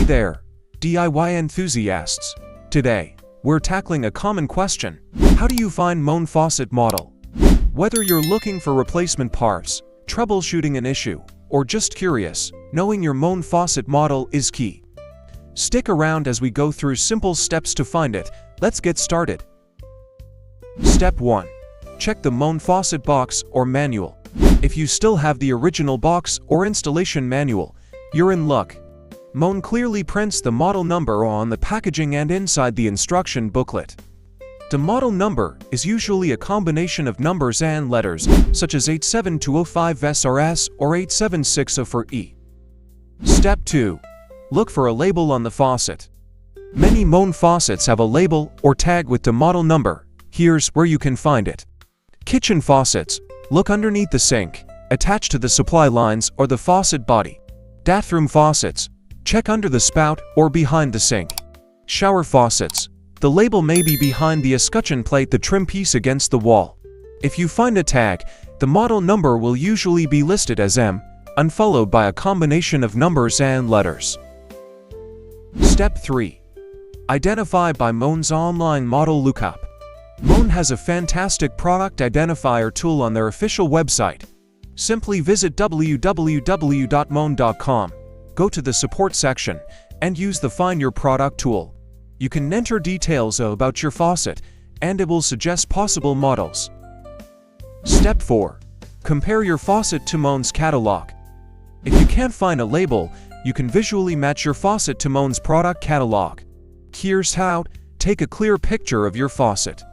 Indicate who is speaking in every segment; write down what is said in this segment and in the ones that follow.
Speaker 1: Hey there, DIY enthusiasts. Today, we're tackling a common question. How do you find Moen faucet model? Whether you're looking for replacement parts, troubleshooting an issue, or just curious, knowing your Moen faucet model is key. Stick around as we go through simple steps to find it. Let's get started. Step 1. Check the Moen faucet box or manual. If you still have the original box or installation manual, you're in luck. Moen clearly prints the model number on the packaging and inside the instruction booklet. The model number is usually a combination of numbers and letters, such as 87205 SRS or 87604E. Step 2. Look for a label on the faucet. Many Moen faucets have a label or tag with the model number. Here's where you can find it. Kitchen faucets. Look underneath the sink, attached to the supply lines or the faucet body. Bathroom faucets. Check under the spout or behind the sink. Shower faucets. The label may be behind the escutcheon plate, the trim piece against the wall. If you find a tag, the model number will usually be listed as M, followed by a combination of numbers and letters. Step 3. Identify by Moen's online model lookup. Moen has a fantastic product identifier tool on their official website. Simply visit www.moen.com, go to the support section, and use the Find Your Product tool. You can enter details about your faucet, and it will suggest possible models. Step 4. Compare your faucet to Moen's catalog. If you can't find a label, you can visually match your faucet to Moen's product catalog. Here's how. Take a clear picture of your faucet.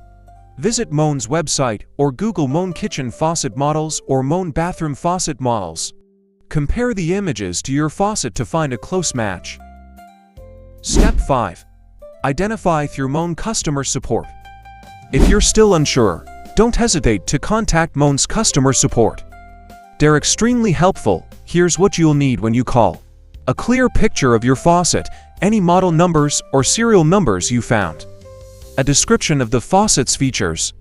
Speaker 1: Visit Moen's website or Google Moen kitchen faucet models or Moen bathroom faucet models. Compare the images to your faucet to find a close match. Step 5. Identify through Moen customer support. If you're still unsure, don't hesitate to contact Moen's customer support. They're extremely helpful. Here's what you'll need when you call. A clear picture of your faucet, any model numbers or serial numbers you found. A description of the faucet's features.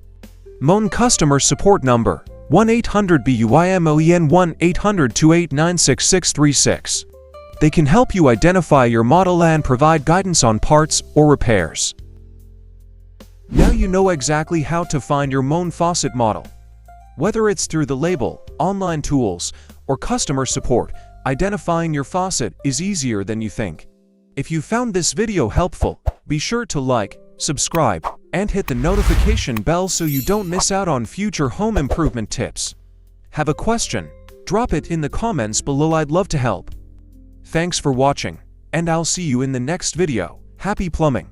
Speaker 1: Moen customer support number 1-800-BUIMOEN 1-800-289-6636. They can help you identify your model and provide guidance on parts or repairs. Now you know exactly how to find your Moen faucet model. Whether it's through the label, online tools, or customer support, identifying your faucet is easier than you think. If you found this video helpful, be sure to like, subscribe, and hit the notification bell so you don't miss out on future home improvement tips. Have a question? Drop it in the comments below. I'd love to help. Thanks for watching, and I'll see you in the next video. Happy plumbing!